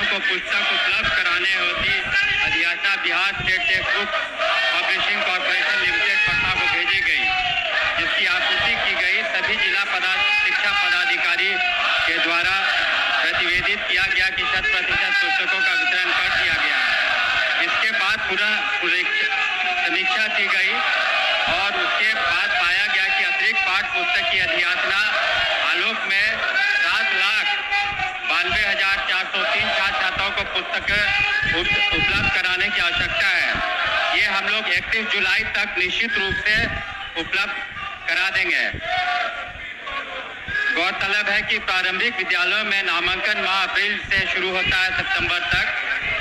छात्राओं को पुस्तक उपलब्ध कराने हेतु अधियाचना Bihar State Text Book Publishing Corporation Limited Patna को भेजी गई, जिसकी आपूर्ति की गई। सभी जिला शिक्षा पदाधिकारी के द्वारा प्रतिवेदित किया गया कि 100% पुस्तकों का वितरण कर दिया गया है। इसके बाद समीक्षा की गई और उसके बाद पाया गया कि अतिरिक्त पाठ्य पुस्तक की अधियाचना आलोक में 7,92,403 छात्र छात्राओं को पुस्तक उपलब्ध कराने की आवश्यकता है। ये हम लोग 31 जुलाई तक निश्चित रूप से उपलब्ध करा देंगे। गौरतलब है कि प्रारंभिक विद्यालयों में नामांकन माह अप्रैल से शुरू होता है सितंबर तक।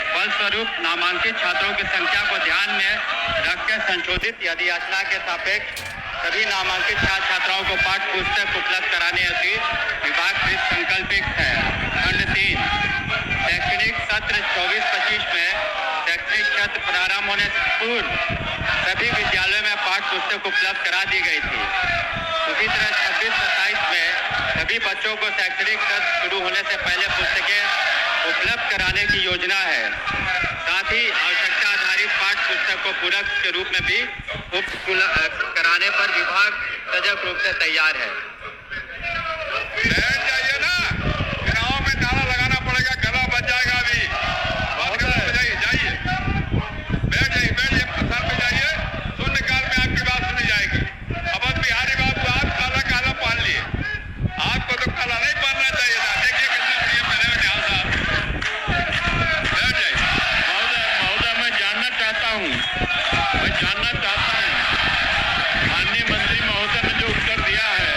फलस्वरूप नामांकित छात्रों की संख्या को ध्यान में रखकर संशोधित अधियाचना के सापेक्ष सभी नामांकित छात्र छात्राओं को पाठ्य पुस्तक उपलब्ध कराने हेतु विभाग संकल्पित है। खंड 3 शैक्षणिक सत्र 24-25 में शैक्षणिक सत्र प्रारंभ होने से पूर्व सभी विद्यालयों में पाठ्य पुस्तक उपलब्ध करा दी गई थी। उसी तरह 26-27 में सभी बच्चों को शैक्षणिक सत्र शुरू होने से पहले पुस्तकें उपलब्ध कराने की योजना है। साथ ही आवश्यकता आधारित पाठ्य पुस्तक को पूरक के रूप में भी उपलब्ध कराने पर विभाग सजग रूप से तैयार है। बैठ जाइए ना, चुनाव में ताला लगाना पड़ेगा, गला बच जाएगा। अभी जाइए, बैठ जाइए स्थान पे जाइए, शून्यकाल में आपकी बात सुनी जाएगी। अवध बिहारी बाबू आप काला काला पहन लिए, आपको तो काला नहीं पहनना चाहिए था। देखिए कितना बढ़िया पहने हुए निहाल साहब। बैठ जाइए। महोदय मैं जानना चाहता हूँ माननीय मंत्री महोदय ने जो उत्तर दिया है,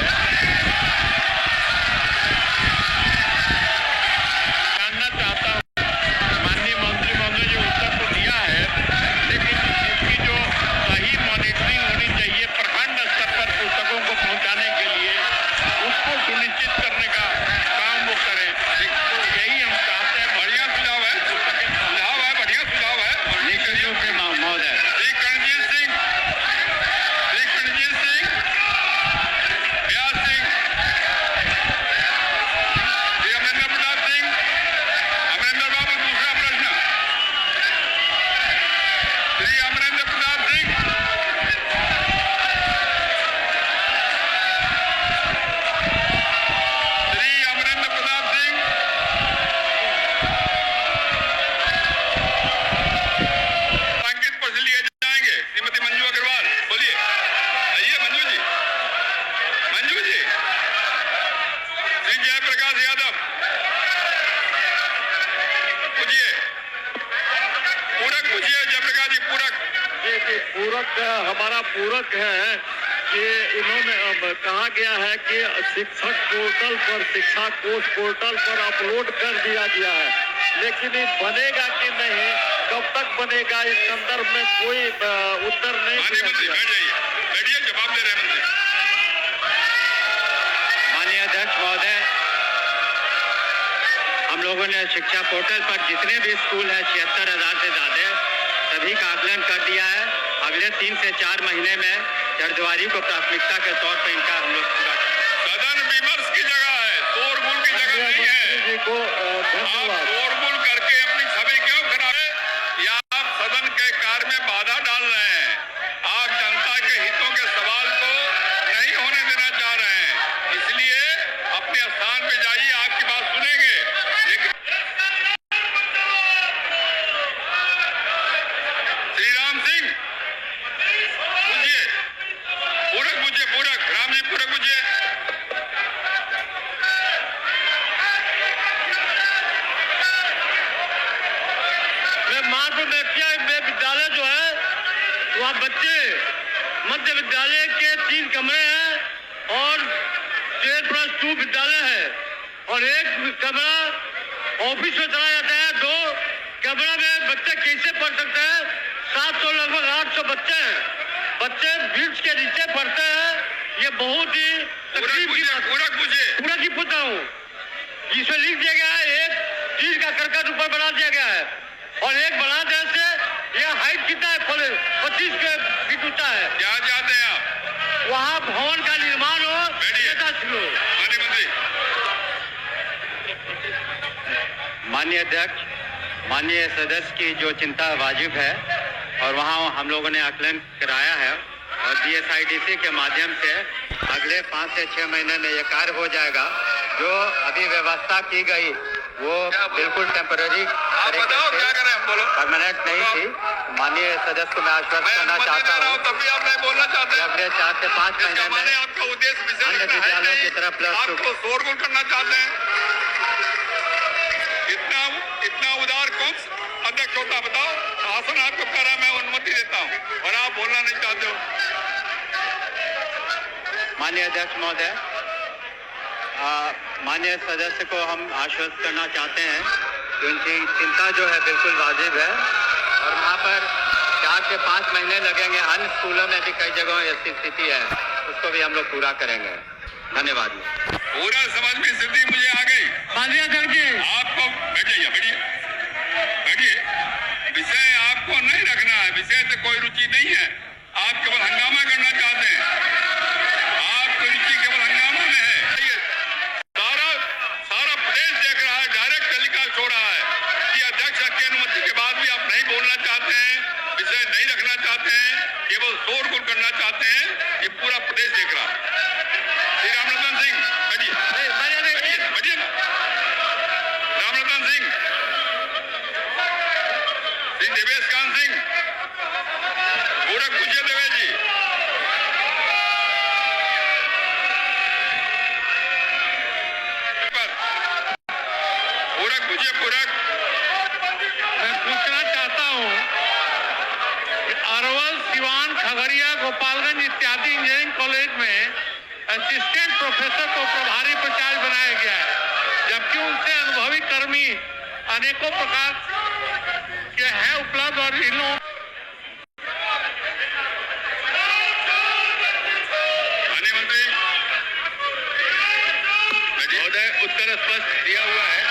जानना चाहता हूँ माननीय मंत्री महोदय जो उत्तर तो दिया है, लेकिन इसकी जो सही मॉनिटरिंग होनी चाहिए प्रखंड स्तर पर पुस्तकों को पहुँचाने के लिए, उसको सुनिश्चित करने का काम वो करें। तो यही हम चाहते हैं। बढ़िया सुझाव है, बढ़िया सुझाव है। निकलियों के महोदय श्री करणजीत सिंह, व्यास सिंह, श्री अमरेंद्र प्रताप सिंह, अमरेंद्र बाबू दूसरा प्रश्न। श्री अमरेंद्र प्रताप सिंह, अंकित प्रश्न लिए जाएंगे। श्रीमती मंजू अग्रवाल, बोलिए। आइए मंजू जी। श्री जयप्रकाश यादव, पूछिए। पूरक पूछिए जयप्रकाश जी, पूरक। ये पूरक हमारा पूरक है कि इन्होंने कहा गया है कि शिक्षक पोर्टल पर, शिक्षा कोष पोर्टल पर अपलोड कर दिया गया है, लेकिन ये बनेगा कि नहीं, कब तक बनेगा, इस संदर्भ में कोई उत्तर नहीं दिया मंत्री गया। बैठ जाइए, बैठिए, जवाब दे रहे हैं मंत्री। माननीय अध्यक्ष महोदय, हम लोगों ने शिक्षा पोर्टल पर जितने भी स्कूल हैं 76,000 से ज्यादा, सभी का आकलन कर दिया है। अगले 3 से 4 महीने में जरद्वारी को प्राथमिकता के तौर पर इनका हम लोग पूरा। सदन विमर्श की जगह है, शोरगुल की जगह नहीं है। जी को आप धन्यवाद। शोरगुल करके अपनी छवि क्यों खराब है, या आप सदन के कार्य में बाधा डाल रहे हैं। आप जनता के हितों के सवाल को नहीं होने देना चाह रहे हैं, इसलिए अपने स्थान पे जाइए, आपकी बात सुनेंगे। लेकिन श्री राम सिंह पूछिए, पूरक पूछिए, पूरक राम जी, पूरक पूछिए। विद्यालय जो है वहाँ बच्चे, मध्य विद्यालय के 3 कमरे हैं और 10+2 विद्यालय है, और एक कमरा ऑफिस में चला जाता है। 2 कमरा में बच्चे कैसे पढ़ सकते हैं? 700 लगभग 800 बच्चे हैं। बच्चे ब्रिज के नीचे पढ़ते हैं। ये बहुत ही तकलीफ की बात। पूरा की पूछता हूँ, इसमें लिख दिया गया है, एक चीज का करकट ऊपर बढ़ा दिया गया है, और एक बढ़ा देने से यह हाइट कितना है, 25 फीट ऊंचा है। क्या चाहते हैं आप? वहाँ भवन का निर्माण हो। माननीय मंत्री। माननीय अध्यक्ष, माननीय सदस्य की जो चिंता वाजिब है और वहाँ हम लोगों ने आकलन कराया है और DSIDC के माध्यम से अगले 5 से 6 महीने में ये कार्य हो जाएगा। जो अभी व्यवस्था की गई वो बिल्कुल टेम्पररी परमानेंट नहीं थी। माननीय सदस्य को मैं आश्वस्त करना चाहता हूँ तभी आप नहीं बोलना चाहते हैं। अगले 4 से 5 महीने में आपका उद्देश्य अन्य विद्यालयों की तरफ आपको शोरगुल करना चाहते हैं। इतना उदार कौन अध्यक्ष होता बताओ? आसन आपको करा, मैं अनुमति देता हूँ और आप बोलना नहीं चाहते हो। माननीय अध्यक्ष महोदय, माननीय सदस्य को हम आश्वस्त करना चाहते हैं कि उनकी चिंता जो है बिल्कुल वाजिब है और वहाँ पर 4 से 5 महीने लगेंगे। अन्य स्कूलों में भी कई जगहों ऐसी स्थिति है, उसको भी हम लोग पूरा करेंगे। धन्यवाद। पूरा समझ में स्थिति मुझे आ गई। माननीय अध्यक्ष जी, आपको बैठिए बैठिए बैठिए। विषय आपको नहीं रखना है, विषय से कोई रुचि नहीं है। आप केवल हंगामा करना चाहते हैं। आपकी रुचि केवल हंगामा में है। सारा प्रदेश देख रहा है, डायरेक्ट टेलीकास्ट हो रहा है कि अध्यक्ष की अनुमति के बाद भी आप नहीं बोलना चाहते हैं, विषय नहीं रखना चाहते हैं, केवल शोरगुल करना चाहते हैं। ये पूरा प्रदेश देख रहा है। श्री रामरतन सिंह बैठिए ना। रामरतन सिंह, श्री देवेश कांत सिंह, पूरक पूछिए देवेश जी। पूरक पूछिए पूरक। मैं पूछना चाहता हूँ कि अरवल, सिवान, खगड़िया, गोपालगंज इत्यादि इंजीनियरिंग कॉलेज में असिस्टेंट प्रोफेसर को प्रभारी प्राचार्य बनाया गया है, जबकि उनसे अनुभवी कर्मी अनेकों प्रकार के हैं उपलब्ध और इन लोगों मंत्री महोदय, उत्तर स्पष्ट दिया हुआ है।